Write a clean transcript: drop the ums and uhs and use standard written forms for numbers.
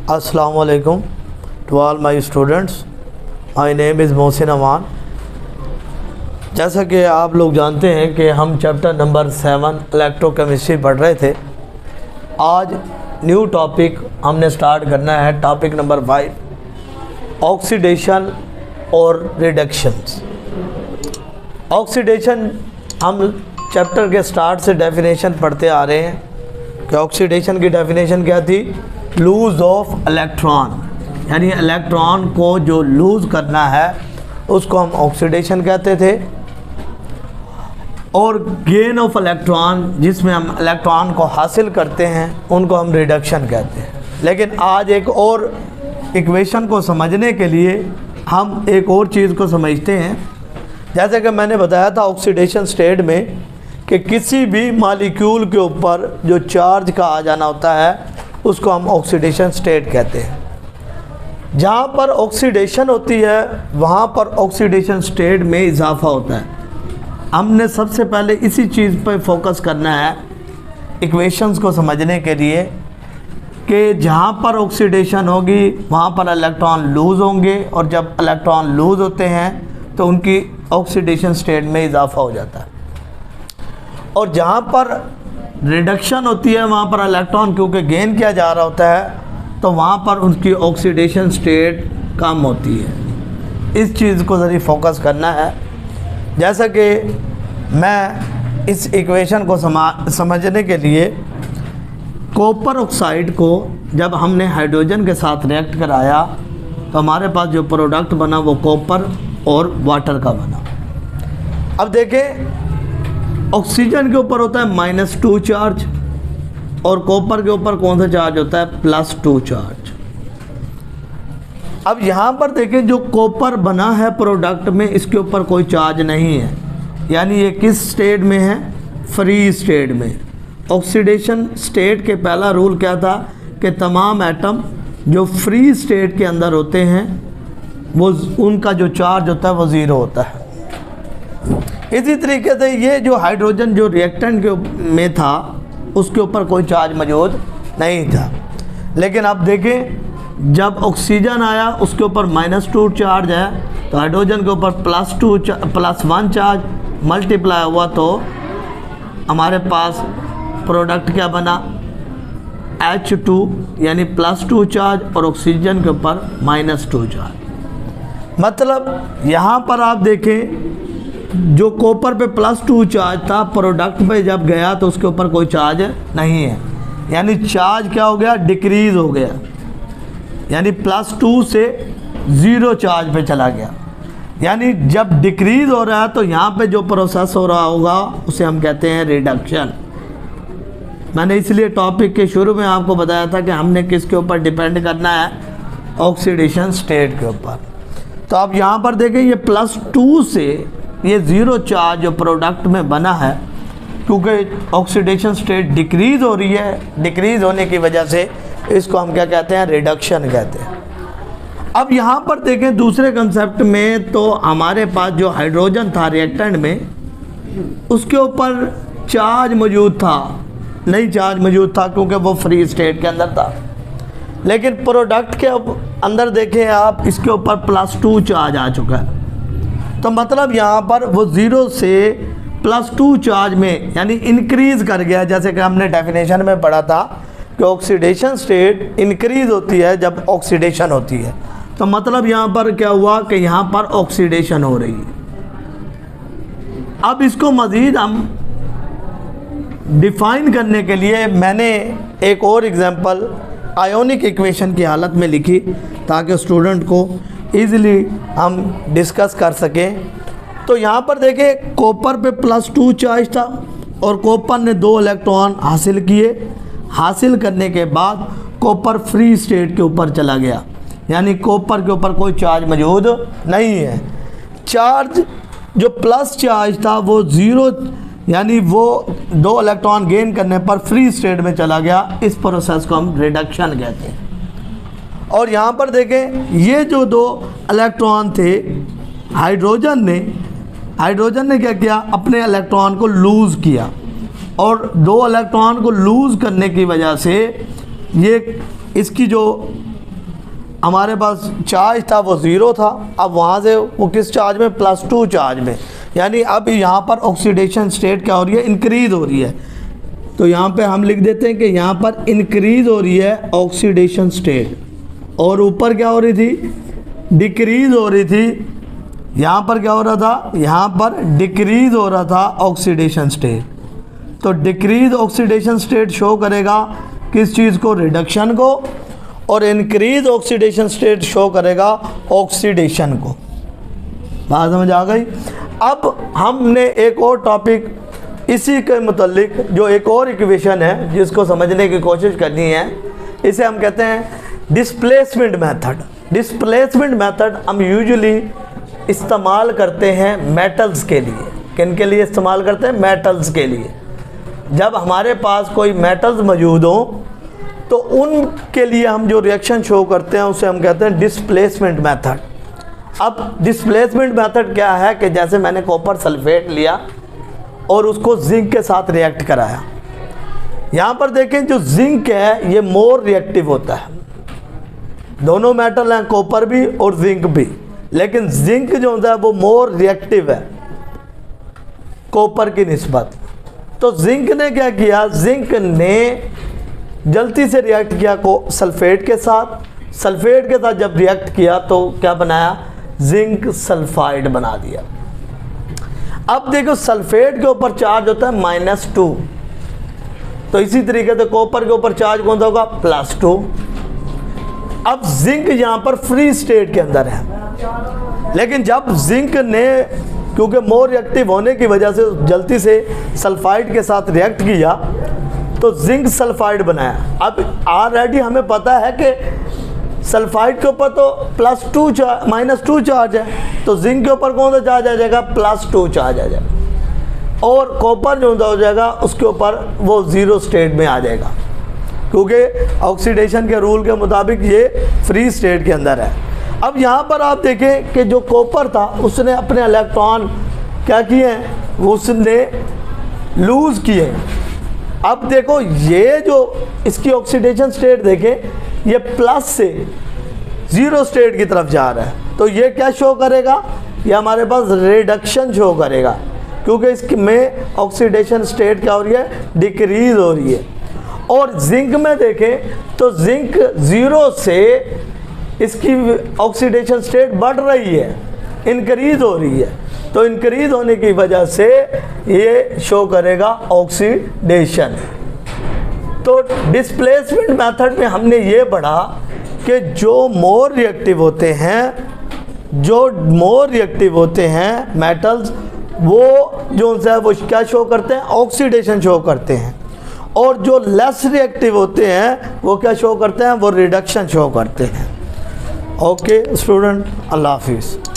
Assalamu alaikum to all my students. My name is Mohsin अमान। जैसा कि आप लोग जानते हैं कि हम चैप्टर नंबर 7 इलेक्ट्रोकेमिस्ट्री पढ़ रहे थे। आज न्यू टॉपिक हमने स्टार्ट करना है, टॉपिक नंबर 5, ऑक्सीडेशन और रिडक्शंस। ऑक्सीडेशन हम चैप्टर के स्टार्ट से डेफिनेशन पढ़ते आ रहे हैं कि ऑक्सीडेशन की डेफिनेशन क्या थी? लूज़ ऑफ इलेक्ट्रॉन, यानी इलेक्ट्रॉन को जो लूज़ करना है उसको हम ऑक्सीडेशन कहते थे। और गेन ऑफ इलेक्ट्रॉन, जिसमें हम इलेक्ट्रॉन को हासिल करते हैं, उनको हम रिडक्शन कहते हैं। लेकिन आज एक और इक्वेशन को समझने के लिए हम एक और चीज़ को समझते हैं। जैसे कि मैंने बताया था ऑक्सीडेशन स्टेट में कि किसी भी मॉलिक्यूल के ऊपर जो चार्ज का आ जाना होता है उसको हम ऑक्सीडेशन स्टेट कहते हैं। जहाँ पर ऑक्सीडेशन होती है वहाँ पर ऑक्सीडेशन स्टेट में इजाफा होता है। हमने सबसे पहले इसी चीज़ पर फोकस करना है इक्वेशंस को समझने के लिए कि जहाँ पर ऑक्सीडेशन होगी वहाँ पर इलेक्ट्रॉन लूज़ होंगे, और जब इलेक्ट्रॉन लूज़ होते हैं तो उनकी ऑक्सीडेशन स्टेट में इजाफा हो जाता है। और जहाँ पर रिडक्शन होती है वहाँ पर इलेक्ट्रॉन क्योंकि गेन किया जा रहा होता है तो वहाँ पर उनकी ऑक्सीडेशन स्टेट कम होती है। इस चीज़ को ज़रा फोकस करना है। जैसा कि मैं इस इक्वेशन को समझने के लिए कॉपर ऑक्साइड को जब हमने हाइड्रोजन के साथ रिएक्ट कराया तो हमारे पास जो प्रोडक्ट बना वो कॉपर और वाटर का बना। अब देखें, ऑक्सीजन के ऊपर होता है -2 चार्ज और कॉपर के ऊपर कौन सा चार्ज होता है? +2 चार्ज। अब यहाँ पर देखें, जो कॉपर बना है प्रोडक्ट में, इसके ऊपर कोई चार्ज नहीं है, यानी ये किस स्टेट में है? फ्री स्टेट में। ऑक्सीडेशन स्टेट के पहला रूल क्या था कि तमाम एटम जो फ्री स्टेट के अंदर होते हैं वो उनका जो चार्ज होता है वो ज़ीरो होता है। इसी तरीके से ये जो हाइड्रोजन जो रिएक्टेंट के में था उसके ऊपर कोई चार्ज मौजूद नहीं था। लेकिन अब देखें, जब ऑक्सीजन आया उसके ऊपर -2 चार्ज है, तो हाइड्रोजन के ऊपर +1 चार्ज मल्टीप्लाई हुआ तो हमारे पास प्रोडक्ट क्या बना? H2, यानी +2 चार्ज, और ऑक्सीजन के ऊपर -2 चार्ज। मतलब यहाँ पर आप देखें, जो कॉपर पे +2 चार्ज था प्रोडक्ट पे जब गया तो उसके ऊपर कोई चार्ज नहीं है, यानी चार्ज क्या हो गया? डिक्रीज़ हो गया, यानी +2 से 0 चार्ज पे चला गया। यानी जब डिक्रीज़ हो रहा है तो यहाँ पे जो प्रोसेस हो रहा होगा उसे हम कहते हैं रिडक्शन। मैंने इसलिए टॉपिक के शुरू में आपको बताया था कि हमने किसके ऊपर डिपेंड करना है? ऑक्सीडेशन स्टेट के ऊपर। तो अब यहाँ पर देखें, ये +2 से ये 0 चार्ज जो प्रोडक्ट में बना है, क्योंकि ऑक्सीडेशन स्टेट डिक्रीज़ हो रही है, डिक्रीज़ होने की वजह से इसको हम क्या कहते हैं? रिडक्शन कहते हैं। अब यहाँ पर देखें दूसरे कंसेप्ट में, तो हमारे पास जो हाइड्रोजन था रिएक्टेंट में, उसके ऊपर चार्ज मौजूद था, नहीं चार्ज मौजूद था क्योंकि वो फ्री स्टेट के अंदर था। लेकिन प्रोडक्ट के अंदर देखें आप, इसके ऊपर +2 चार्ज आ चुका है। तो मतलब यहाँ पर वो 0 से +2 चार्ज में यानी इंक्रीज़ कर गया। जैसे कि हमने डेफिनेशन में पढ़ा था कि ऑक्सीडेशन स्टेट इंक्रीज़ होती है जब ऑक्सीडेशन होती है। तो मतलब यहाँ पर क्या हुआ कि यहाँ पर ऑक्सीडेशन हो रही है। अब इसको मज़ीद हम डिफ़ाइन करने के लिए मैंने एक और एग्जांपल आयोनिक इक्वेशन की हालत में लिखी ताकि स्टूडेंट को ईज़िली हम डिस्कस कर सकें। तो यहाँ पर देखें, कॉपर पे +2 चार्ज था और कॉपर ने 2 इलेक्ट्रॉन हासिल किए। हासिल करने के बाद कॉपर फ्री स्टेट के ऊपर चला गया, यानी कॉपर के ऊपर कोई चार्ज मौजूद नहीं है। चार्ज जो प्लस चार्ज था वो 0, यानी वो 2 इलेक्ट्रॉन गेन करने पर फ्री स्टेट में चला गया। इस प्रोसेस को हम रिडक्शन कहते हैं। और यहाँ पर देखें, ये जो 2 इलेक्ट्रॉन थे, हाइड्रोजन ने क्या किया? अपने इलेक्ट्रॉन को लूज़ किया, और 2 इलेक्ट्रॉन को लूज़ करने की वजह से ये इसकी जो हमारे पास चार्ज था वो ज़ीरो था, अब वहाँ से वो किस चार्ज में, +2 चार्ज में, यानी अब यहाँ पर ऑक्सीडेशन स्टेट क्या हो रही है, इंक्रीज़ हो रही है। तो यहाँ पे हम लिख देते हैं कि यहाँ पर इंक्रीज़ हो रही है ऑक्सीडेशन स्टेट, और ऊपर क्या हो रही थी, डिक्रीज़ हो रही थी। यहाँ पर क्या हो रहा था, यहाँ पर डिक्रीज़ हो रहा था ऑक्सीडेशन स्टेट। तो डिक्रीज़ ऑक्सीडेशन स्टेट शो करेगा किस चीज़ को, रिडक्शन को, और इंक्रीज ऑक्सीडेशन स्टेट शो करेगा ऑक्सीडेशन को। बात समझ आ गई। अब हमने एक और टॉपिक इसी के मुतालिक, जो एक और इक्वेशन है जिसको समझने की कोशिश करनी है, इसे हम कहते हैं डिस्प्लेसमेंट मेथड। डिस्प्लेसमेंट मेथड हम यूजुअली इस्तेमाल करते हैं मेटल्स के लिए। किन के लिए इस्तेमाल करते हैं, मेटल्स के लिए। जब हमारे पास कोई मेटल्स मौजूद हो तो उनके लिए हम जो रिएक्शन शो करते हैं उसे हम कहते हैं डिस्प्लेसमेंट मेथड। अब डिस्प्लेसमेंट मेथड क्या है कि जैसे मैंने कॉपर सल्फेट लिया और उसको जिंक के साथ रिएक्ट कराया। यहाँ पर देखें जो जिंक है ये मोर रिएक्टिव होता है। दोनों मेटल हैं, कॉपर भी और जिंक भी, लेकिन जिंक जो होता है वो मोर रिएक्टिव है कॉपर की निस्बत। तो जिंक ने क्या किया, जिंक ने जल्दी से रिएक्ट किया को सल्फेट के साथ। सल्फेट के साथ जब रिएक्ट किया तो क्या बनाया, जिंक सल्फाइड बना दिया। अब देखो सल्फेट के ऊपर चार्ज होता है -2, तो इसी तरीके से कॉपर के ऊपर चार्ज कौन सा होगा, +2। अब जिंक यहाँ पर फ्री स्टेट के अंदर है, लेकिन जब जिंक ने क्योंकि मोर रिएक्टिव होने की वजह से जल्दी से सल्फाइड के साथ रिएक्ट किया तो जिंक सल्फाइड बनाया। अब ऑलरेडी हमें पता है कि सल्फाइड के ऊपर तो -2 चार्ज है, तो जिंक के ऊपर कौन सा चार्ज आ जाएगा, +2 चार्ज आ जाएगा, और कॉपर जो हो जाएगा उसके ऊपर वो ज़ीरो स्टेट में आ जाएगा, क्योंकि ऑक्सीडेशन के रूल के मुताबिक ये फ्री स्टेट के अंदर है। अब यहाँ पर आप देखें कि जो कॉपर था उसने अपने इलेक्ट्रॉन क्या किए हैं, उसने लूज़ किए। अब देखो ये जो इसकी ऑक्सीडेशन स्टेट देखें, ये प्लस से ज़ीरो स्टेट की तरफ जा रहा है, तो ये क्या शो करेगा, ये हमारे पास रिडक्शन शो करेगा, क्योंकि इसमें ऑक्सीडेशन स्टेट क्या हो रही है, डिक्रीज़ हो रही है। और जिंक में देखें तो जिंक ज़ीरो से इसकी ऑक्सीडेशन स्टेट बढ़ रही है, इंक्रीज़ हो रही है, तो इंक्रीज़ होने की वजह से ये शो करेगा ऑक्सीडेशन। तो डिस्प्लेसमेंट मेथड में हमने ये पढ़ा कि जो मोर रिएक्टिव होते हैं मेटल्स, वो जो है वो क्या शो करते हैं, ऑक्सीडेशन शो करते हैं, और जो लेस रिएक्टिव होते हैं वो क्या शो करते हैं, वो रिडक्शन शो करते हैं। ओके स्टूडेंट, अल्लाह हाफिज़।